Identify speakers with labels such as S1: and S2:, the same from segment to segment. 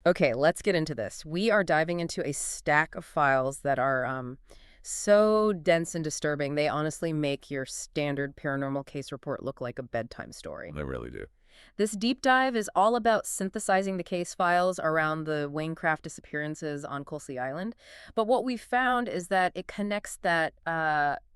S1: Okay, let's get into this. We are diving into a stack of files that are so dense and disturbing, they honestly make your standard paranormal case report look like a bedtime story.
S2: They really do.
S1: This deep dive is all about synthesizing the case files around the Wainwright disappearances on Kulsay Island. But what we found is that it connects that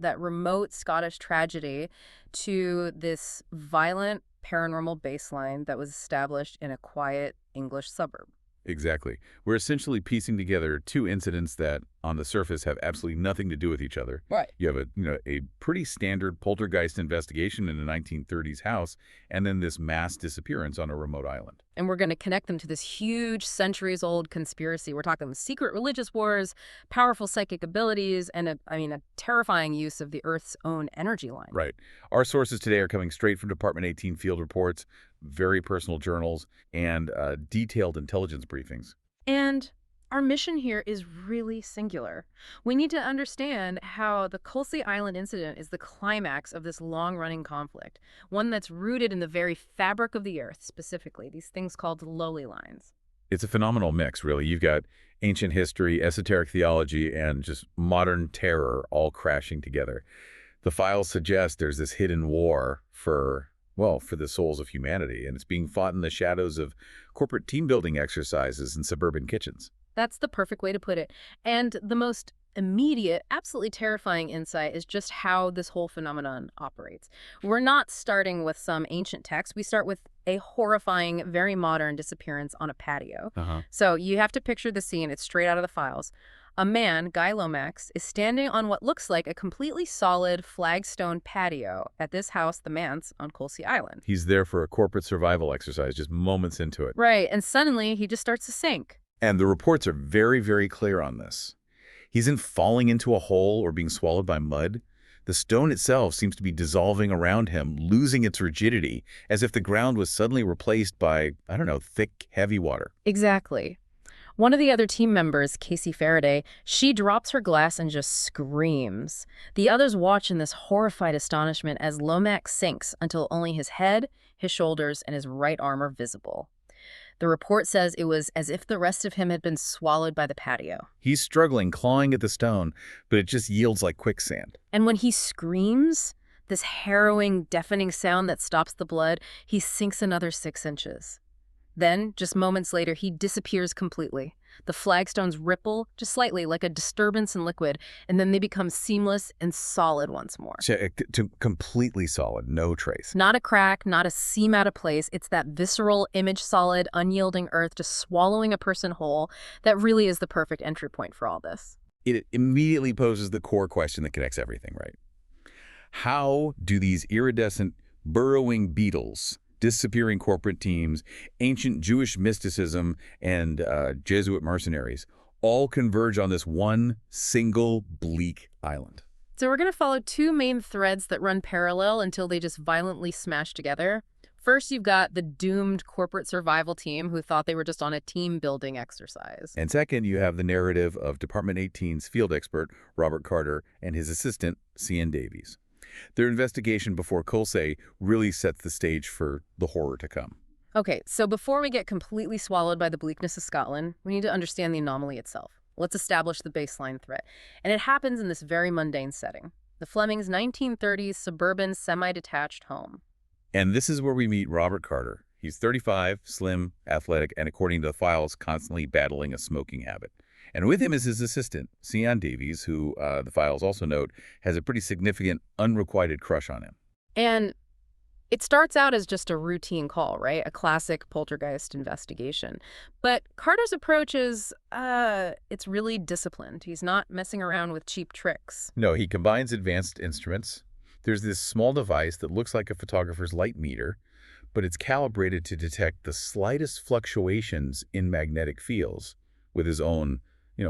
S1: remote Scottish tragedy to this violent paranormal baseline that was established in a quiet English suburb.
S2: Exactly. We're essentially piecing together two incidents that, on the surface, have absolutely nothing to do with each other.
S1: Right.
S2: You have a pretty standard poltergeist investigation in a 1930s house, and then this mass disappearance on a remote island.
S1: And we're going to connect them to this huge, centuries-old conspiracy. We're talking secret religious wars, powerful psychic abilities, and a terrifying use of the Earth's own energy line.
S2: Right. Our sources today are coming straight from Department 18 field reports, very personal journals, and detailed intelligence briefings.
S1: And our mission here is really singular. We need to understand how the Kulsay Island incident is the climax of this long-running conflict, one that's rooted in the very fabric of the Earth, specifically, these things called lowly lines.
S2: It's a phenomenal mix, really. You've got ancient history, esoteric theology, and just modern terror all crashing together. The files suggest there's this hidden war for the souls of humanity, and it's being fought in the shadows of corporate team-building exercises in suburban kitchens.
S1: That's the perfect way to put it. And the most immediate, absolutely terrifying insight is just how this whole phenomenon operates. We're not starting with some ancient text. We start with a horrifying, very modern disappearance on a patio. So you have to picture the scene. It's straight out of the files. A man, Guy Lomax, is standing on what looks like a completely solid flagstone patio at this house, the Manse, on Kulsay Island.
S2: He's there for a corporate survival exercise just moments into it.
S1: Right, and suddenly he just starts to sink.
S2: And the reports are very, very clear on this. He isn't falling into a hole or being swallowed by mud. The stone itself seems to be dissolving around him, losing its rigidity, as if the ground was suddenly replaced by, I don't know, thick, heavy water.
S1: Exactly. One of the other team members, Casey Faraday, she drops her glass and just screams. The others watch in this horrified astonishment as Lomax sinks until only his head, his shoulders, and his right arm are visible. The report says it was as if the rest of him had been swallowed by the patio.
S2: He's struggling, clawing at the stone, but it just yields like quicksand.
S1: And when he screams, this harrowing, deafening sound that stops the blood, he sinks another 6 inches. Then, just moments later, he disappears completely. The flagstones ripple just slightly like a disturbance in liquid, and then they become seamless and solid once more.
S2: Completely solid, no trace.
S1: Not a crack, not a seam out of place. It's that visceral, image-solid, unyielding earth just swallowing a person whole that really is the perfect entry point for all this.
S2: It immediately poses the core question that connects everything, right? How do these iridescent, burrowing beetles, disappearing corporate teams, ancient Jewish mysticism, and Jesuit mercenaries all converge on this one single bleak island?
S1: So we're going to follow two main threads that run parallel until they just violently smash together. First, you've got the doomed corporate survival team who thought they were just on a team-building exercise.
S2: And second, you have the narrative of Department 18's field expert, Robert Carter, and his assistant, Sian Davies. Their investigation before Kulsay really sets the stage for the horror to come.
S1: Okay, so before we get completely swallowed by the bleakness of Scotland, we need to understand the anomaly itself. Let's establish the baseline threat. And it happens in this very mundane setting. The Flemings' 1930s suburban semi-detached home.
S2: And this is where we meet Robert Carter. He's 35, slim, athletic, and according to the files, constantly battling a smoking habit. And with him is his assistant, Sian Davies, who, the files also note, has a pretty significant unrequited crush on him.
S1: And it starts out as just a routine call, right? A classic poltergeist investigation. But Carter's approach is, it's really disciplined. He's not messing around with cheap tricks.
S2: No, he combines advanced instruments. There's this small device that looks like a photographer's light meter, but it's calibrated to detect the slightest fluctuations in magnetic fields with his own,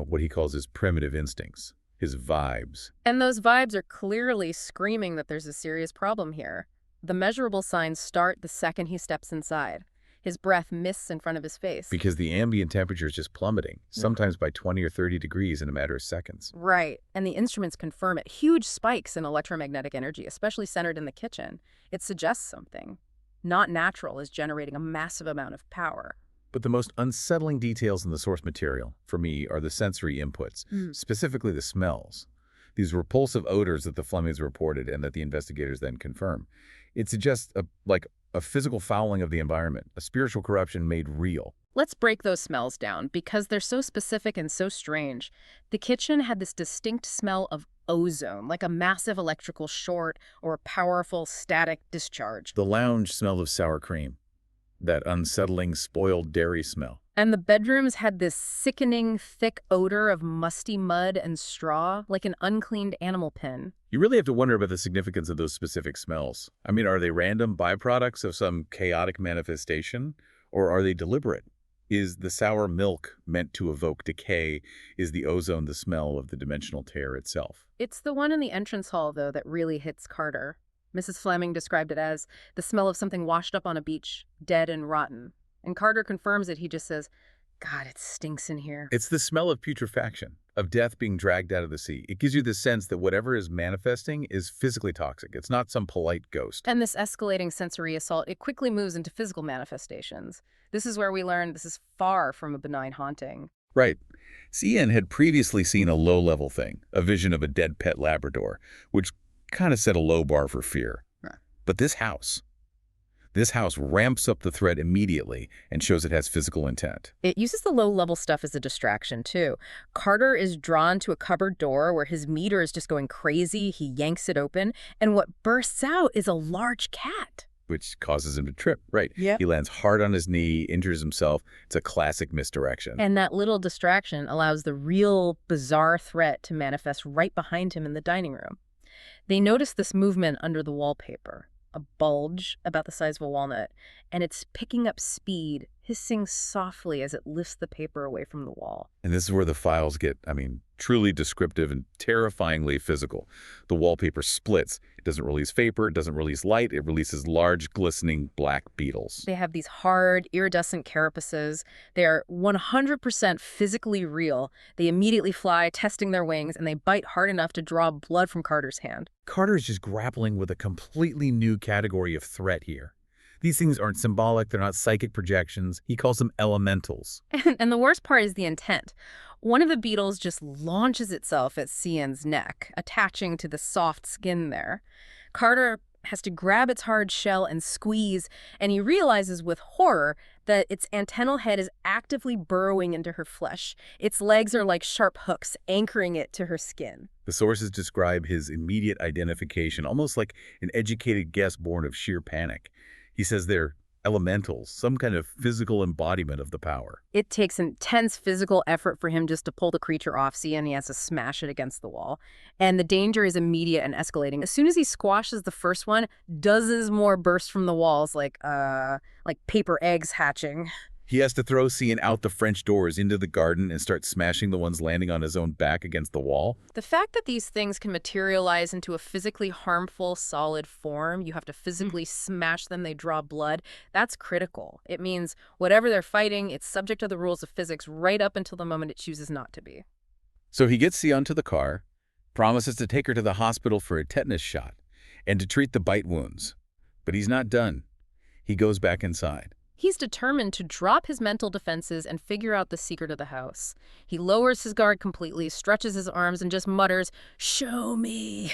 S2: what he calls his primitive instincts, his vibes.
S1: And those vibes are clearly screaming that there's a serious problem here. The measurable signs start the second he steps inside. His breath mists in front of his face.
S2: Because the ambient temperature is just plummeting, sometimes by 20 or 30 degrees in a matter of seconds.
S1: Right. And the instruments confirm it. Huge spikes in electromagnetic energy, especially centered in the kitchen. It suggests something. Not natural is generating a massive amount of power.
S2: But the most unsettling details in the source material, for me, are the sensory inputs, specifically the smells. These repulsive odors that the Flemings reported and that the investigators then confirm. It suggests a physical fouling of the environment, a spiritual corruption made real.
S1: Let's break those smells down because they're so specific and so strange. The kitchen had this distinct smell of ozone, like a massive electrical short or a powerful static discharge.
S2: The lounge smelled of sour cream, that unsettling, spoiled dairy smell.
S1: And the bedrooms had this sickening, thick odor of musty mud and straw, like an uncleaned animal pen.
S2: You really have to wonder about the significance of those specific smells. I mean, are they random byproducts of some chaotic manifestation, or are they deliberate? Is the sour milk meant to evoke decay? Is the ozone the smell of the dimensional tear itself?
S1: It's the one in the entrance hall, though, that really hits Carter. Mrs. Fleming described it as the smell of something washed up on a beach, dead and rotten. And Carter confirms it. He just says, God, it stinks in here.
S2: It's the smell of putrefaction, of death being dragged out of the sea. It gives you the sense that whatever is manifesting is physically toxic. It's not some polite ghost.
S1: And this escalating sensory assault, it quickly moves into physical manifestations. This is where we learn this is far from a benign haunting.
S2: Right. Sian had previously seen a low-level thing, a vision of a dead pet Labrador, which kind of set a low bar for fear.
S3: Right.
S2: But this house ramps up the threat immediately and shows it has physical intent.
S1: It uses the low-level stuff as a distraction, too. Carter is drawn to a cupboard door where his meter is just going crazy. He yanks it open, and what bursts out is a large cat.
S2: Which causes him to trip, right?
S1: Yep.
S2: He lands hard on his knee, injures himself. It's a classic misdirection.
S1: And that little distraction allows the real, bizarre threat to manifest right behind him in the dining room. They notice this movement under the wallpaper, a bulge about the size of a walnut, and it's picking up speed, hissing softly as it lifts the paper away from the wall.
S2: And this is where the files get, truly descriptive and terrifyingly physical. The wallpaper splits. It doesn't release vapor, it doesn't release light, it releases large, glistening black beetles.
S1: They have these hard, iridescent carapaces. They are 100% physically real. They immediately fly, testing their wings, and they bite hard enough to draw blood from Carter's hand.
S2: Carter is just grappling with a completely new category of threat here. These things aren't symbolic, they're not psychic projections. He calls them elementals.
S1: And the worst part is the intent. One of the beetles just launches itself at Sian's neck, attaching to the soft skin there. Carter has to grab its hard shell and squeeze, and he realizes with horror that its antennal head is actively burrowing into her flesh. Its legs are like sharp hooks, anchoring it to her skin.
S2: The sources describe his immediate identification, almost like an educated guess born of sheer panic. He says they're elementals, some kind of physical embodiment of the power.
S1: It takes intense physical effort for him just to pull the creature off Sian. He has to smash it against the wall. And the danger is immediate and escalating. As soon as he squashes the first one, dozens more burst from the walls like paper eggs hatching.
S2: He has to throw Sian out the French doors into the garden and start smashing the ones landing on his own back against the wall.
S1: The fact that these things can materialize into a physically harmful, solid form, you have to physically smash them, they draw blood, that's critical. It means whatever they're fighting, it's subject to the rules of physics right up until the moment it chooses not to be.
S2: So he gets Sian to the car, promises to take her to the hospital for a tetanus shot, and to treat the bite wounds. But he's not done. He goes back inside.
S1: He's determined to drop his mental defenses and figure out the secret of the house. He lowers his guard completely, stretches his arms, and just mutters, "Show me."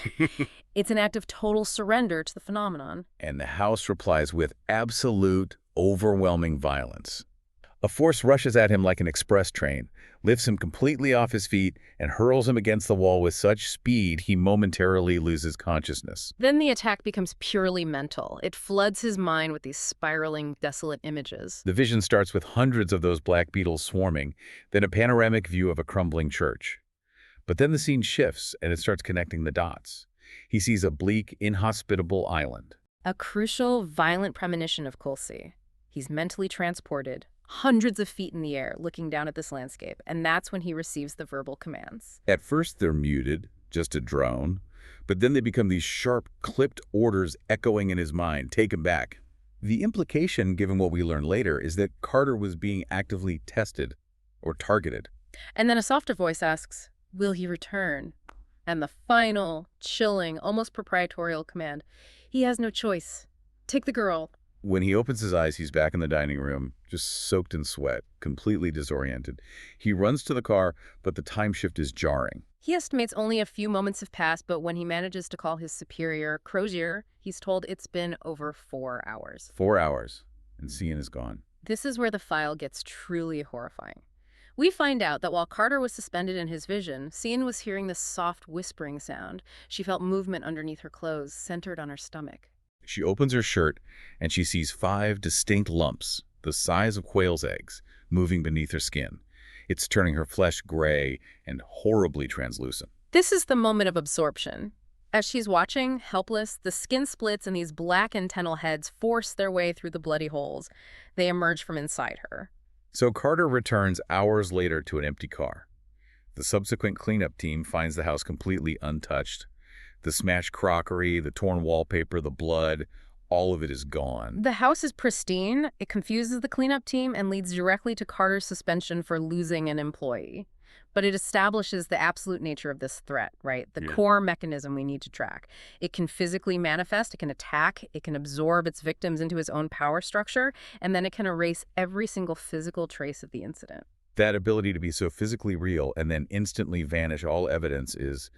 S1: It's an act of total surrender to the phenomenon.
S2: And the house replies with absolute, overwhelming violence. A force rushes at him like an express train, lifts him completely off his feet, and hurls him against the wall with such speed he momentarily loses consciousness.
S1: Then the attack becomes purely mental. It floods his mind with these spiraling, desolate images.
S2: The vision starts with hundreds of those black beetles swarming, then a panoramic view of a crumbling church. But then the scene shifts, and it starts connecting the dots. He sees a bleak, inhospitable island.
S1: A crucial, violent premonition of Kulsay. He's mentally transported, hundreds of feet in the air, looking down at this landscape, and that's when he receives the verbal commands.
S2: At first they're muted, just a drone, but then they become these sharp, clipped orders echoing in his mind, take him back. The implication, given what we learn later, is that Carter was being actively tested or targeted.
S1: And then a softer voice asks, "Will he return?" And the final, chilling, almost proprietorial command, "He has no choice. Take the girl.
S2: When he opens his eyes, he's back in the dining room, just soaked in sweat, completely disoriented. He runs to the car, but the time shift is jarring.
S1: He estimates only a few moments have passed, but when he manages to call his superior, Crozier, he's told it's been over 4 hours.
S2: 4 hours, and Sian is gone.
S1: This is where the file gets truly horrifying. We find out that while Carter was suspended in his vision, Sian was hearing this soft whispering sound. She felt movement underneath her clothes, centered on her stomach.
S2: She opens her shirt, and she sees 5 distinct lumps, the size of quail's eggs, moving beneath her skin. It's turning her flesh gray and horribly translucent.
S1: This is the moment of absorption. As she's watching, helpless, the skin splits and these black antennal heads force their way through the bloody holes. They emerge from inside her.
S2: So Carter returns hours later to an empty car. The subsequent cleanup team finds the house completely untouched. The smashed crockery, the torn wallpaper, the blood, all of it is gone.
S1: The house is pristine. It confuses the cleanup team and leads directly to Carter's suspension for losing an employee. But it establishes the absolute nature of this threat, right? The core mechanism we need to track. It can physically manifest, it can attack, it can absorb its victims into its own power structure, and then it can erase every single physical trace of the incident.
S2: That ability to be so physically real and then instantly vanish all evidence is,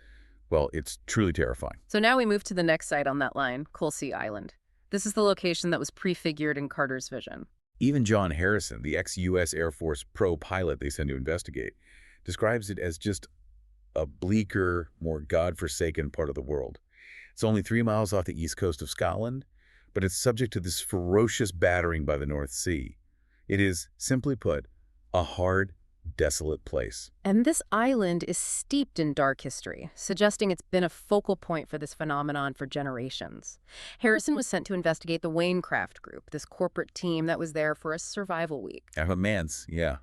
S2: well, it's truly terrifying.
S1: So now we move to the next site on that line, Kulsay Island. This is the location that was prefigured in Carter's vision.
S2: Even John Harrison, the ex-U.S. Air Force pro pilot they send to investigate, describes it as just a bleaker, more God-forsaken part of the world. It's only 3 miles off the east coast of Scotland, but it's subject to this ferocious battering by the North Sea. It is, simply put, a hard, desolate place.
S1: And this island is steeped in dark history, suggesting it's been a focal point for this phenomenon for generations. Harrison was sent to investigate the Wainwright Group, this corporate team that was there for a survival week.
S2: At a manse, yeah.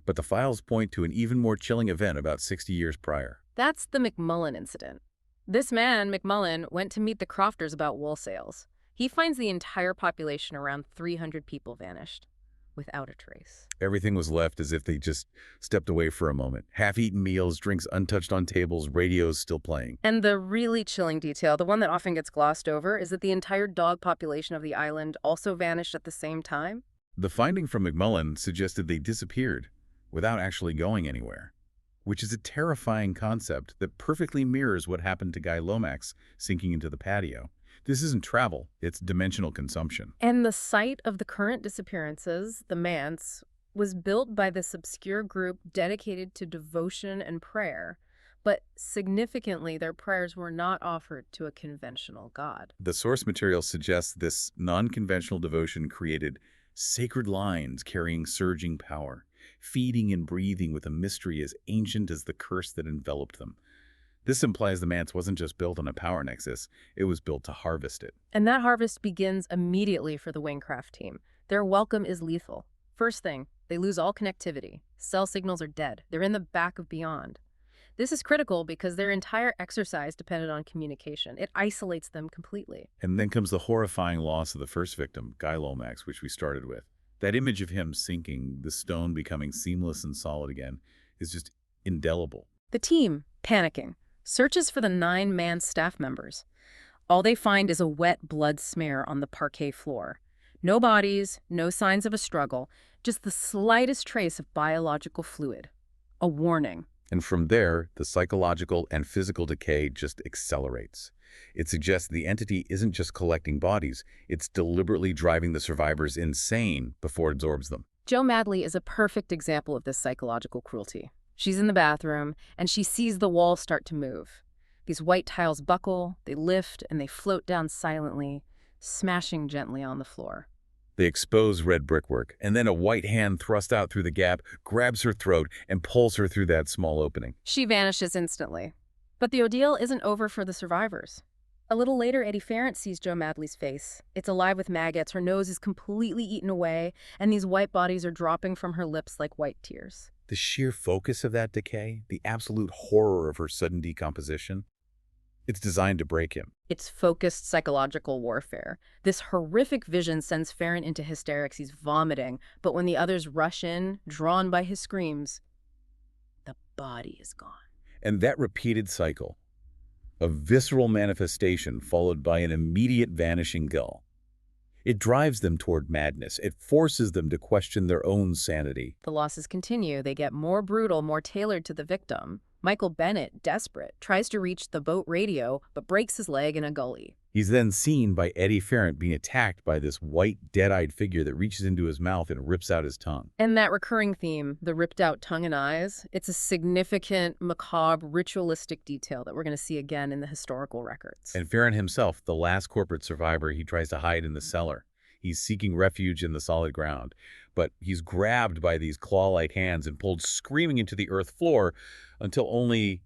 S2: But the files point to an even more chilling event about 60 years prior.
S1: That's the McMullen incident. This man, McMullen, went to meet the Crofters about wool sales. He finds the entire population, around 300 people, vanished, without a trace.
S2: Everything was left as if they just stepped away for a moment. Half-eaten meals, drinks untouched on tables, radios still playing.
S1: And the really chilling detail, the one that often gets glossed over, is that the entire dog population of the island also vanished at the same time.
S2: The finding from McMullen suggested they disappeared without actually going anywhere, which is a terrifying concept that perfectly mirrors what happened to Guy Lomax sinking into the patio. This isn't travel, it's dimensional consumption.
S1: And the site of the current disappearances, the manse, was built by this obscure group dedicated to devotion and prayer. But significantly, their prayers were not offered to a conventional god.
S2: The source material suggests this non-conventional devotion created sacred lines carrying surging power, feeding and breathing with a mystery as ancient as the curse that enveloped them. This implies the manse wasn't just built on a power nexus, it was built to harvest it.
S1: And that harvest begins immediately for the Wainwright team. Their welcome is lethal. First thing, they lose all connectivity. Cell signals are dead. They're in the back of beyond. This is critical because their entire exercise depended on communication. It isolates them completely.
S2: And then comes the horrifying loss of the first victim, Guy Lomax, which we started with. That image of him sinking, the stone becoming seamless and solid again, is just indelible.
S1: The team, panicking, searches for the 9-man staff members. All they find is a wet blood smear on the parquet floor. No bodies, no signs of a struggle, just the slightest trace of biological fluid. A warning.
S2: And from there, the psychological and physical decay just accelerates. It suggests the entity isn't just collecting bodies, it's deliberately driving the survivors insane before it absorbs them.
S1: Jo Madley is a perfect example of this psychological cruelty. She's in the bathroom, and she sees the walls start to move. These white tiles buckle, they lift, and they float down silently, smashing gently on the floor.
S2: They expose red brickwork, and then a white hand thrusts out through the gap, grabs her throat, and pulls her through that small opening.
S1: She vanishes instantly. But the ordeal isn't over for the survivors. A little later, Eddie Farrant sees Jo Madley's face. It's alive with maggots, her nose is completely eaten away, and these white bodies are dropping from her lips like white tears.
S2: The sheer focus of that decay, the absolute horror of her sudden decomposition, it's designed to break him.
S1: It's focused psychological warfare. This horrific vision sends Farrant into hysterics. He's vomiting, but when the others rush in, drawn by his screams, the body is gone.
S2: And that repeated cycle, a visceral manifestation followed by an immediate vanishing gull, It drives them toward madness. It forces them to question their own sanity.
S1: The losses continue. They get more brutal, more tailored to the victim. Michael Bennett, desperate, tries to reach the boat radio, but breaks his leg in a gully.
S2: He's then seen by Eddie Ferrant being attacked by this white, dead-eyed figure that reaches into his mouth and rips out his tongue.
S1: And that recurring theme, the ripped-out tongue and eyes, it's a significant, macabre, ritualistic detail that we're going to see again in the historical records.
S2: And Ferrant himself, the last corporate survivor, he tries to hide in the cellar. He's seeking refuge in the solid ground, but he's grabbed by these claw-like hands and pulled screaming into the earth floor until only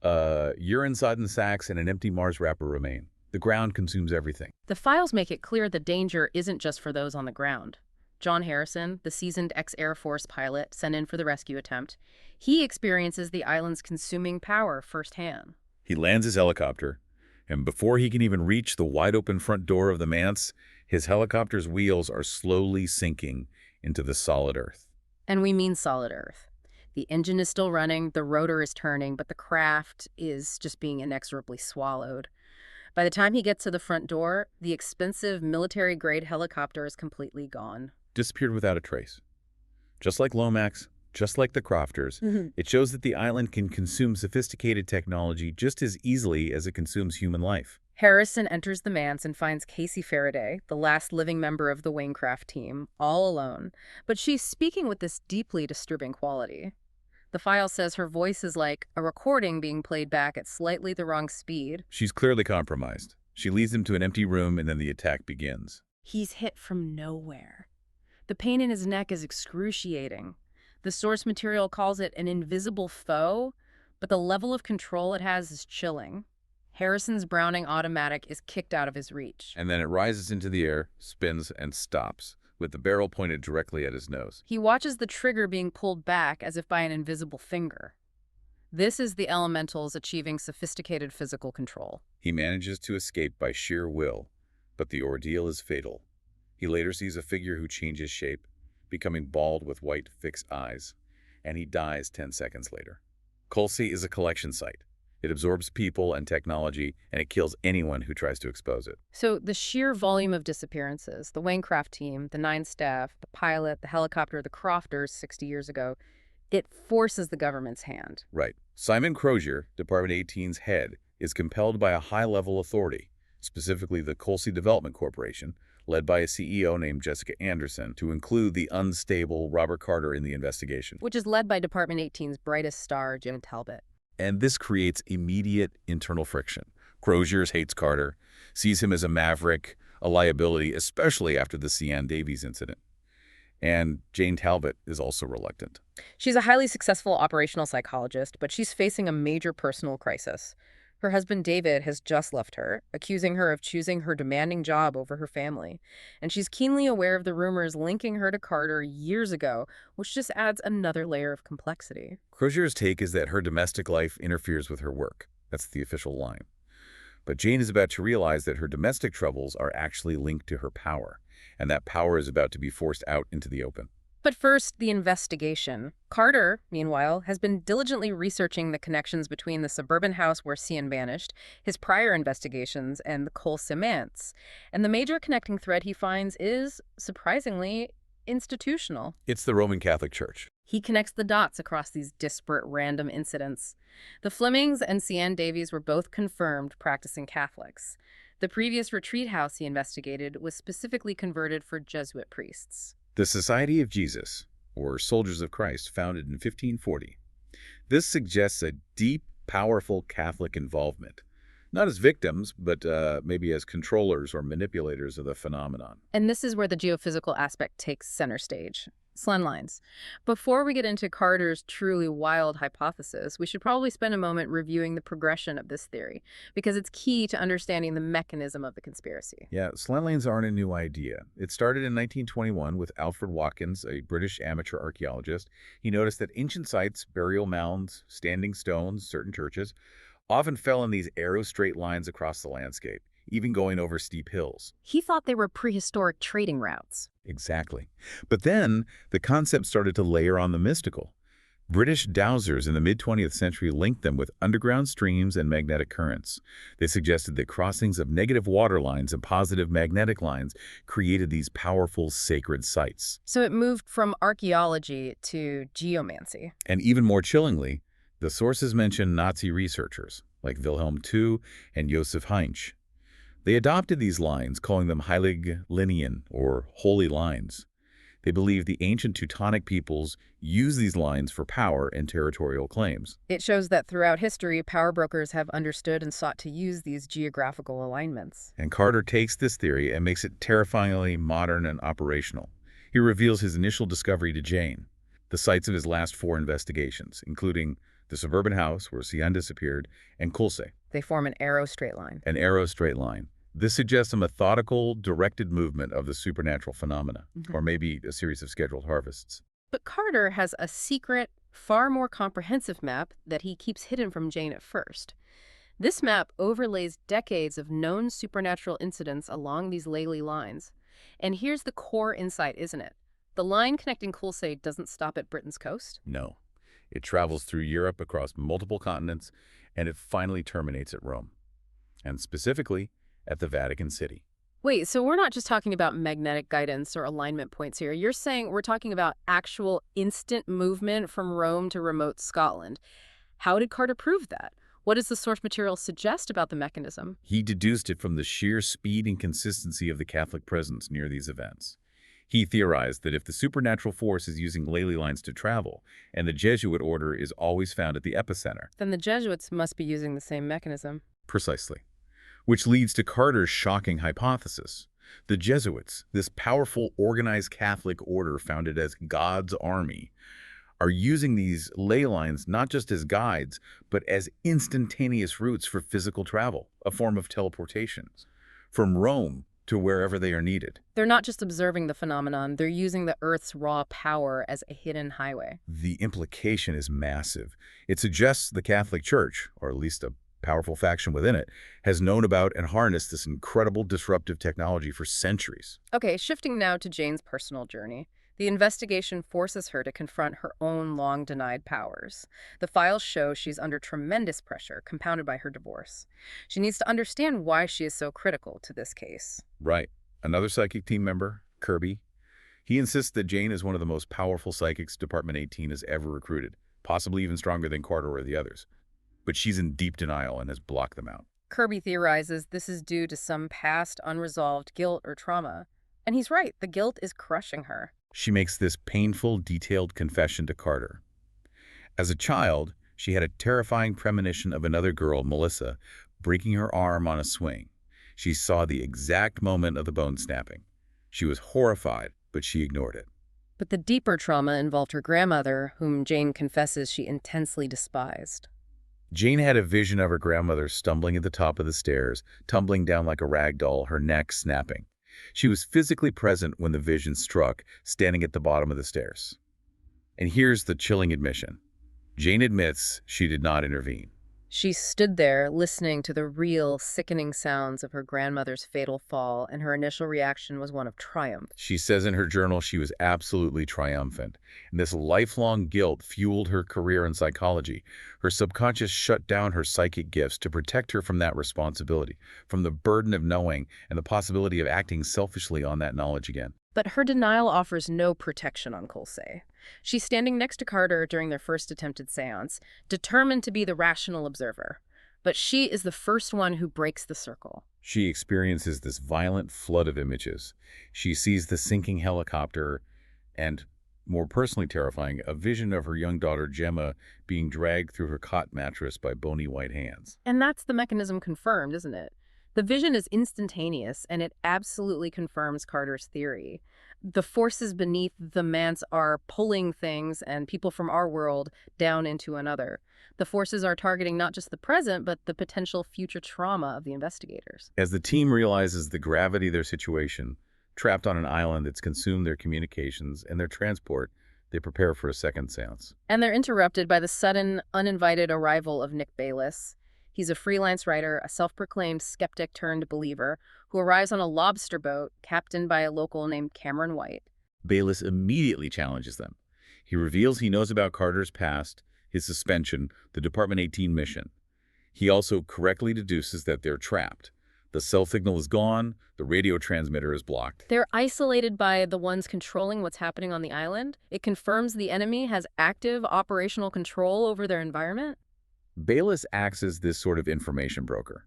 S2: urine-sodden sacks and an empty Mars wrapper remain. The ground consumes everything.
S1: The files make it clear the danger isn't just for those on the ground. John Harrison, the seasoned ex-Air Force pilot sent in for the rescue attempt, he experiences the island's consuming power firsthand.
S2: He lands his helicopter, and before he can even reach the wide-open front door of the manse, his helicopter's wheels are slowly sinking into the solid earth.
S1: And we mean solid earth. The engine is still running, the rotor is turning, but the craft is just being inexorably swallowed. By the time he gets to the front door, the expensive military-grade helicopter is completely gone.
S2: Disappeared without a trace. Just like Lomax, just like the Crofters, it shows that the island can consume sophisticated technology just as easily as it consumes human life.
S1: Harrison enters the manse and finds Casey Faraday, the last living member of the Wainecraft team, all alone. But she's speaking with this deeply disturbing quality. The file says her voice is like a recording being played back at slightly the wrong speed.
S2: She's clearly compromised. She leads him to an empty room, and then the attack begins.
S1: He's hit from nowhere. The pain in his neck is excruciating. The source material calls it an invisible foe, but the level of control it has is chilling. Harrison's Browning automatic is kicked out of his reach.
S2: And then it rises into the air, spins, and stops, with the barrel pointed directly at his nose.
S1: He watches the trigger being pulled back as if by an invisible finger. This is the elementals achieving sophisticated physical control.
S2: He manages to escape by sheer will, but the ordeal is fatal. He later sees a figure who changes shape, becoming bald with white, fixed eyes, and he dies 10 seconds later. Kulsay is a collection site. It absorbs people and technology, and it kills anyone who tries to expose it.
S1: So the sheer volume of disappearances, the Wainecraft team, the 9 staff, the pilot, the helicopter, the Crofters 60 years ago, it forces the government's hand.
S2: Right. Simon Crozier, Department 18's head, is compelled by a high-level authority, specifically the Kulsay Development Corporation, led by a CEO named Jessica Anderson, to include the unstable Robert Carter in the investigation.
S1: Which is led by Department 18's brightest star, Jane Talbot.
S2: And this creates immediate internal friction. Crozier hates Carter, sees him as a maverick, a liability, especially after the Sian Davies incident. And Jane Talbot is also reluctant.
S1: She's a highly successful operational psychologist, but she's facing a major personal crisis. Her husband, David, has just left her, accusing her of choosing her demanding job over her family. And she's keenly aware of the rumors linking her to Carter years ago, which just adds another layer of complexity.
S2: Crozier's take is that her domestic life interferes with her work. That's the official line. But Jane is about to realize that her domestic troubles are actually linked to her power, and that power is about to be forced out into the open.
S1: But first, the investigation. Carter, meanwhile, has been diligently researching the connections between the suburban house where Sian vanished, his prior investigations, and the Kulsay manse. And the major connecting thread he finds is, surprisingly, institutional.
S2: It's the Roman Catholic Church.
S1: He connects the dots across these disparate random incidents. The Flemings and Sian Davies were both confirmed practicing Catholics. The previous retreat house he investigated was specifically converted for Jesuit priests.
S2: The Society of Jesus, or Soldiers of Christ, founded in 1540. This suggests a deep, powerful Catholic involvement, not as victims, but maybe as controllers or manipulators of the phenomenon.
S1: And this is where the geophysical aspect takes center stage. Slen lines. Before we get into Carter's truly wild hypothesis, we should probably spend a moment reviewing the progression of this theory, because it's key to understanding the mechanism of the conspiracy.
S2: Yeah, slant lines aren't a new idea. It started in 1921 with Alfred Watkins, a British amateur archaeologist. He noticed that ancient sites, burial mounds, standing stones, certain churches, often fell in these arrow straight lines across the landscape, even going over steep hills.
S1: He thought they were prehistoric trading routes.
S2: Exactly. But then the concept started to layer on the mystical. British dowsers in the mid-20th century linked them with underground streams and magnetic currents. They suggested that crossings of negative water lines and positive magnetic lines created these powerful sacred sites.
S1: So it moved from archaeology to geomancy.
S2: And even more chillingly, the sources mention Nazi researchers like Wilhelm II and Josef Heinz. They adopted these lines, calling them Heilige Linien, or holy lines. They believed the ancient Teutonic peoples used these lines for power and territorial claims.
S1: It shows that throughout history, power brokers have understood and sought to use these geographical alignments.
S2: And Carter takes this theory and makes it terrifyingly modern and operational. He reveals his initial discovery to Jane, the sites of his last 4 investigations, including the suburban house where Sian disappeared and Kulsay.
S1: They form an arrow straight line.
S2: An arrow straight line. This suggests a methodical, directed movement of the supernatural phenomena, or maybe a series of scheduled harvests.
S1: But Carter has a secret, far more comprehensive map that he keeps hidden from Jane at first. This map overlays decades of known supernatural incidents along these ley lines. And here's the core insight, isn't it? The line connecting Kulsay doesn't stop at Britain's coast.
S2: No. It travels through Europe across multiple continents, and it finally terminates at Rome. And specifically, at the Vatican City.
S1: Wait, so we're not just talking about magnetic guidance or alignment points here. You're saying we're talking about actual instant movement from Rome to remote Scotland. How did Carter prove that? What does the source material suggest about the mechanism?
S2: He deduced it from the sheer speed and consistency of the Catholic presence near these events. He theorized that if the supernatural force is using ley lines to travel, and the Jesuit order is always found at the epicenter,
S1: Then the Jesuits must be using the same mechanism.
S2: precisely. Which leads to Carter's shocking hypothesis. The Jesuits, this powerful organized Catholic order founded as God's army, are using these ley lines not just as guides, but as instantaneous routes for physical travel, a form of teleportation, from Rome to wherever they are needed.
S1: They're not just observing the phenomenon, they're using the Earth's raw power as a hidden highway.
S2: The implication is massive. It suggests the Catholic Church, or at least a powerful faction within it, has known about and harnessed this incredible disruptive technology for centuries.
S1: Okay, shifting now to Jane's personal journey. The investigation forces her to confront her own long-denied powers. The files show she's under tremendous pressure, compounded by her divorce. She needs to understand why she is so critical to this case.
S2: Right. Another psychic team member, Kirby, he insists that Jane is one of the most powerful psychics Department 18 has ever recruited, possibly even stronger than Carter or the others. But she's in deep denial and has blocked them out.
S1: Kirby theorizes this is due to some past unresolved guilt or trauma. And he's right, the guilt is crushing her.
S2: She makes this painful, detailed confession to Carter. As a child, she had a terrifying premonition of another girl, Melissa, breaking her arm on a swing. She saw the exact moment of the bone snapping. She was horrified, but she ignored it.
S1: But the deeper trauma involved her grandmother, whom Jane confesses she intensely despised.
S2: Jane had a vision of her grandmother stumbling at the top of the stairs, tumbling down like a rag doll, her neck snapping. She was physically present when the vision struck, standing at the bottom of the stairs. And here's the chilling admission. Jane admits she did not intervene.
S1: She stood there, listening to the real, sickening sounds of her grandmother's fatal fall, and her initial reaction was one of triumph.
S2: She says in her journal she was absolutely triumphant, and this lifelong guilt fueled her career in psychology. Her subconscious shut down her psychic gifts to protect her from that responsibility, from the burden of knowing and the possibility of acting selfishly on that knowledge again.
S1: But her denial offers no protection on Kulsay. She's standing next to Carter during their first attempted seance, determined to be the rational observer. But she is the first one who breaks the circle.
S2: She experiences this violent flood of images. She sees the sinking helicopter and, more personally terrifying, a vision of her young daughter Gemma being dragged through her cot mattress by bony white hands.
S1: And that's the mechanism confirmed, isn't it? The vision is instantaneous, and it absolutely confirms Carter's theory. The forces beneath the manse are pulling things and people from our world down into another. The forces are targeting not just the present, but the potential future trauma of the investigators.
S2: As the team realizes the gravity of their situation, trapped on an island that's consumed their communications and their transport, they prepare for a second seance.
S1: And they're interrupted by the sudden, uninvited arrival of Nick Bayliss. He's a freelance writer, a self-proclaimed skeptic-turned-believer, who arrives on a lobster boat captained by a local named Cameron White.
S2: Bayliss immediately challenges them. He reveals he knows about Carter's past, his suspension, the Department 18 mission. He also correctly deduces that they're trapped. The cell signal is gone, the radio transmitter is blocked.
S1: They're isolated by the ones controlling what's happening on the island. It confirms the enemy has active operational control over their environment.
S2: Bayliss acts as this sort of information broker.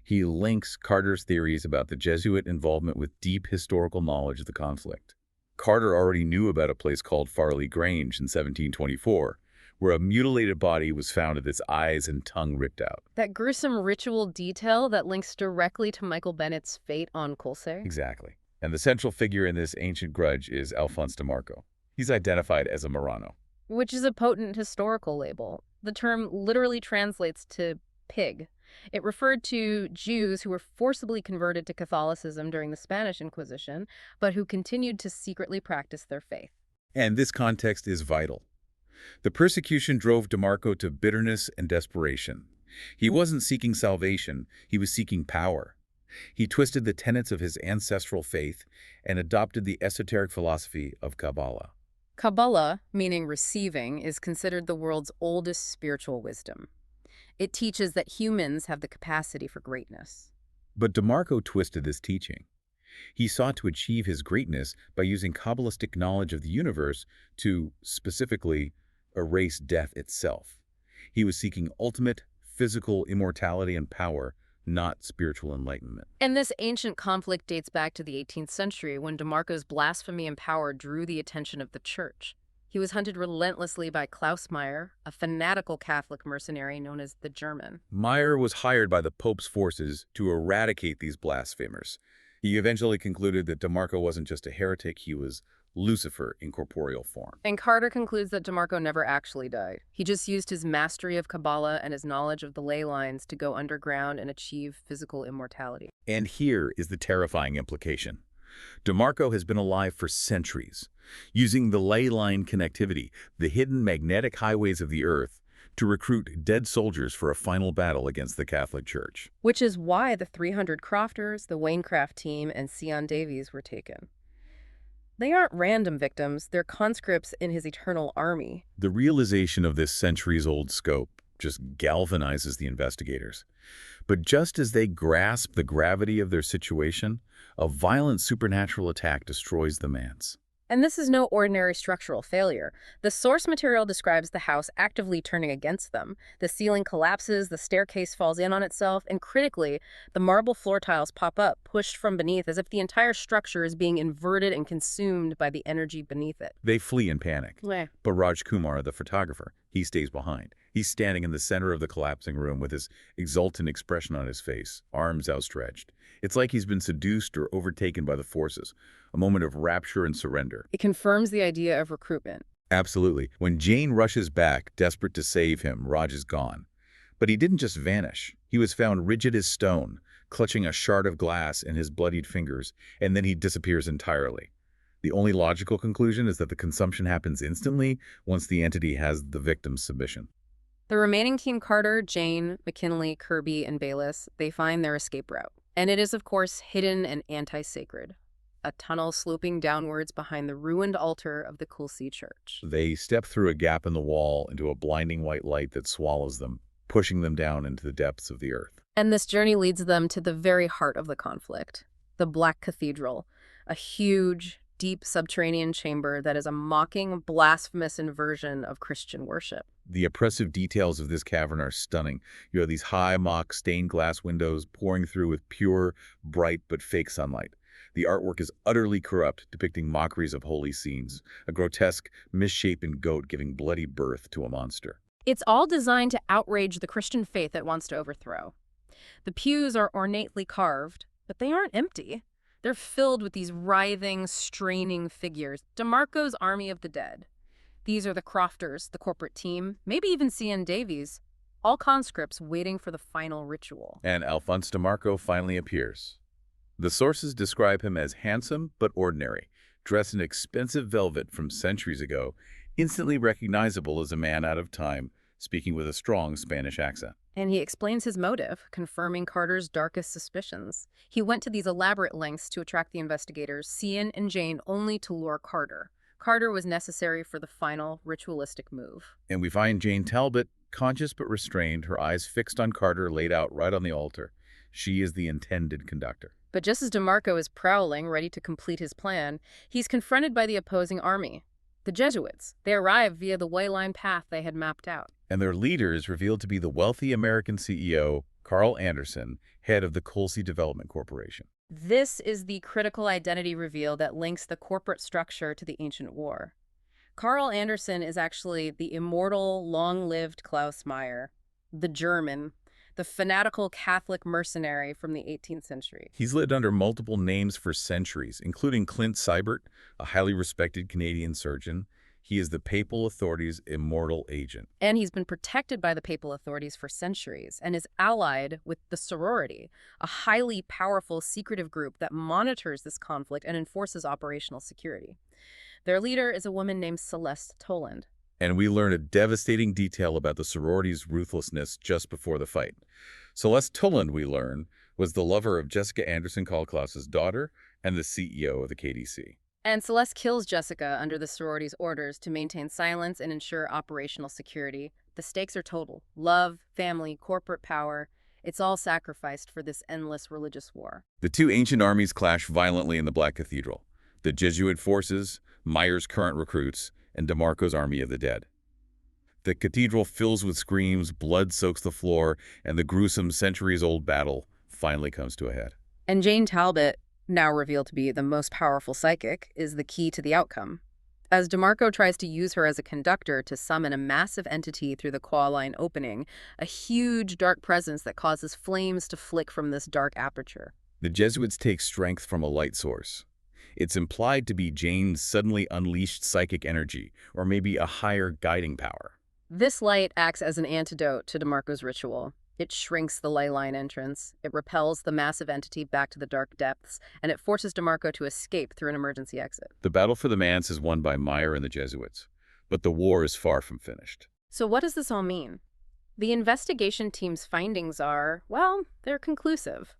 S2: He links Carter's theories about the Jesuit involvement with deep historical knowledge of the conflict. Carter already knew about a place called Farley Grange in 1724, where a mutilated body was found with its eyes and tongue ripped out.
S1: That gruesome ritual detail that links directly to Michael Bennett's fate on Kulsay.
S2: Exactly. And the central figure in this ancient grudge is Alphonse DeMarco. He's identified as a Marrano.
S1: Which is a potent historical label. The term literally translates to pig. It referred to Jews who were forcibly converted to Catholicism during the Spanish Inquisition, but who continued to secretly practice their faith.
S2: And this context is vital. The persecution drove DeMarco to bitterness and desperation. He wasn't seeking salvation, he was seeking power. He twisted the tenets of his ancestral faith and adopted the esoteric philosophy of Kabbalah.
S1: Kabbalah, meaning receiving, is considered the world's oldest spiritual wisdom. It teaches that humans have the capacity for greatness.
S2: But DeMarco twisted this teaching. He sought to achieve his greatness by using Kabbalistic knowledge of the universe to, specifically, erase death itself. He was seeking ultimate physical immortality and power, not spiritual enlightenment.
S1: And this ancient conflict dates back to the 18th century when DeMarco's blasphemy and power drew the attention of the church. He was hunted relentlessly by Klaus Meyer, a fanatical Catholic mercenary known as the German.
S2: Meyer was hired by the Pope's forces to eradicate these blasphemers. He eventually concluded that DeMarco wasn't just a heretic, he was Lucifer in corporeal form.
S1: And Carter concludes that DeMarco never actually died. He just used his mastery of Kabbalah and his knowledge of the ley lines to go underground and achieve physical immortality.
S2: And here is the terrifying implication. DeMarco has been alive for centuries, using the ley line connectivity, the hidden magnetic highways of the earth, to recruit dead soldiers for a final battle against the Catholic Church.
S1: Which is why the 300 Crofters, the Waynecraft team, and Sian Davies were taken. They aren't random victims, they're conscripts in his eternal army.
S2: The realization of this centuries-old scope just galvanizes the investigators. But just as they grasp the gravity of their situation, a violent supernatural attack destroys the manse.
S1: And this is no ordinary structural failure. The source material describes the house actively turning against them. The ceiling collapses, the staircase falls in on itself, and critically, the marble floor tiles pop up, pushed from beneath, as if the entire structure is being inverted and consumed by the energy beneath it.
S2: They flee in panic.
S1: Yeah.
S2: But Raj Kumar, the photographer, he stays behind. He's standing in the center of the collapsing room with his exultant expression on his face, arms outstretched. It's like he's been seduced or overtaken by the forces, a moment of rapture and surrender.
S1: It confirms the idea of recruitment.
S2: Absolutely. When Jane rushes back, desperate to save him, Raj is gone. But he didn't just vanish. He was found rigid as stone, clutching a shard of glass in his bloodied fingers, and then he disappears entirely. The only logical conclusion is that the consumption happens instantly once the entity has the victim's submission.
S1: The remaining team, Carter, Jane, McKinley, Kirby, and Bayliss, they find their escape route. And it is, of course, hidden and anti-sacred. A tunnel sloping downwards behind the ruined altar of the Kulsay church.
S2: They step through a gap in the wall into a blinding white light that swallows them, pushing them down into the depths of the earth.
S1: And this journey leads them to the very heart of the conflict, the Black Cathedral, a huge, deep subterranean chamber that is a mocking, blasphemous inversion of Christian worship.
S2: The oppressive details of this cavern are stunning. You have these high, mock, stained glass windows pouring through with pure, bright, but fake sunlight. The artwork is utterly corrupt, depicting mockeries of holy scenes, a grotesque, misshapen goat giving bloody birth to a monster.
S1: It's all designed to outrage the Christian faith it wants to overthrow. The pews are ornately carved, but they aren't empty. They're filled with these writhing, straining figures, DeMarco's army of the dead. These are the Crofters, the corporate team, maybe even Sian Davies, all conscripts waiting for the final ritual.
S2: And Alphonse DeMarco finally appears. The sources describe him as handsome but ordinary, dressed in expensive velvet from centuries ago, instantly recognizable as a man out of time, speaking with a strong Spanish accent.
S1: And he explains his motive, confirming Carter's darkest suspicions. He went to these elaborate lengths to attract the investigators, Sian and Jane, only to lure Carter. Carter was necessary for the final ritualistic move.
S2: And we find Jane Talbot, conscious but restrained, her eyes fixed on Carter laid out right on the altar. She is the intended conductor.
S1: But just as DeMarco is prowling, ready to complete his plan, he's confronted by the opposing army. The Jesuits. They arrive via the way-line path they had mapped out.
S2: And their leader is revealed to be the wealthy American CEO, Carl Anderson, head of the Kulsay Development Corporation.
S1: This is the critical identity reveal that links the corporate structure to the ancient war. Carl Anderson is actually the immortal, long-lived Klaus Meyer, the German, the fanatical Catholic mercenary from the 18th century.
S2: He's lived under multiple names for centuries, including Clint Seibert, a highly respected Canadian surgeon. He is the papal authorities' immortal agent.
S1: And he's been protected by the papal authorities for centuries and is allied with the sorority, a highly powerful secretive group that monitors this conflict and enforces operational security. Their leader is a woman named Celeste Toland.
S2: And we learn a devastating detail about the sorority's ruthlessness just before the fight. Celeste Toland, we learn, was the lover of Jessica Anderson, Karl Klaus's daughter, and the CEO of the KDC.
S1: And Celeste kills Jessica under the sorority's orders to maintain silence and ensure operational security. The stakes are total. Love, family, corporate power. It's all sacrificed for this endless religious war.
S2: The two ancient armies clash violently in the Black Cathedral. The Jesuit forces, Meyer's current recruits, and DeMarco's army of the dead. The cathedral fills with screams, blood soaks the floor, and the gruesome centuries-old battle finally comes to a head.
S1: And Jane Talbot, now revealed to be the most powerful psychic, is the key to the outcome. As DeMarco tries to use her as a conductor to summon a massive entity through the claw line opening, a huge dark presence that causes flames to flick from this dark aperture.
S2: The Jesuits take strength from a light source. It's implied to be Jane's suddenly unleashed psychic energy, or maybe a higher guiding power.
S1: This light acts as an antidote to DeMarco's ritual. It shrinks the ley line entrance, it repels the massive entity back to the dark depths, and it forces DeMarco to escape through an emergency exit.
S2: The battle for the manse is won by Meyer and the Jesuits, but the war is far from finished.
S1: So what does this all mean? The investigation team's findings are, well, they're conclusive.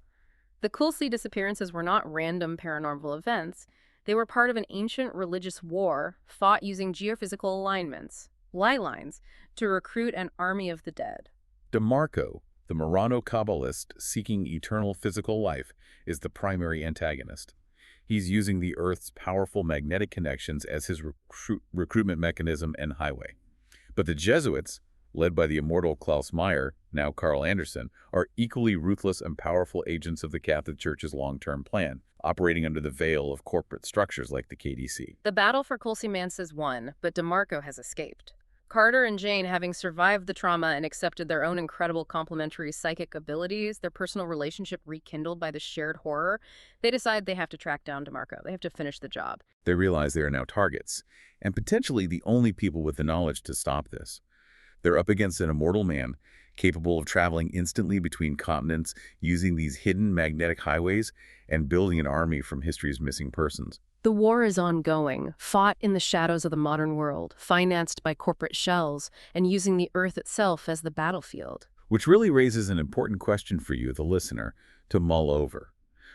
S1: The Kulsay disappearances were not random paranormal events. They were part of an ancient religious war fought using geophysical alignments, ley lines, to recruit an army of the dead.
S2: DeMarco, the Murano Kabbalist seeking eternal physical life, is the primary antagonist. He's using the Earth's powerful magnetic connections as his recruitment mechanism and highway. But the Jesuits, led by the immortal Klaus Meyer, now Carl Anderson, are equally ruthless and powerful agents of the Catholic Church's long-term plan, operating under the veil of corporate structures like the KDC.
S1: The battle for Kulsay Manse is won, but DeMarco has escaped. Carter and Jane, having survived the trauma and accepted their own incredible complementary psychic abilities, their personal relationship rekindled by the shared horror, they decide they have to track down DeMarco. They have to finish the job.
S2: They realize they are now targets, and potentially the only people with the knowledge to stop this. They're up against an immortal man, capable of traveling instantly between continents, using these hidden magnetic highways, and building an army from history's missing persons.
S1: The war is ongoing, fought in the shadows of the modern world, financed by corporate shells, and using the Earth itself as the battlefield.
S2: Which really raises an important question for you, the listener, to mull over.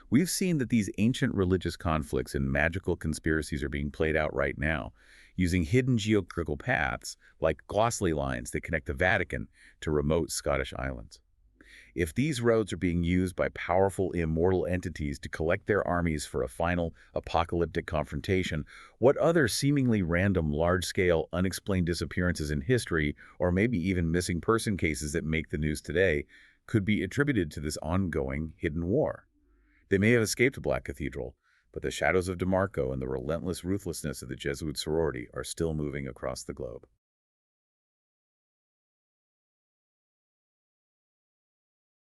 S2: We've seen that these ancient religious conflicts and magical conspiracies are being played out right now, using hidden geographical paths like Glossley lines that connect the Vatican to remote Scottish islands. If these roads are being used by powerful immortal entities to collect their armies for a final apocalyptic confrontation, what other seemingly random large-scale unexplained disappearances in history, or maybe even missing person cases that make the news today, could be attributed to this ongoing hidden war? They may have escaped the Black Cathedral, but the shadows of DeMarco and the relentless ruthlessness of the Jesuit sorority are still moving across the globe.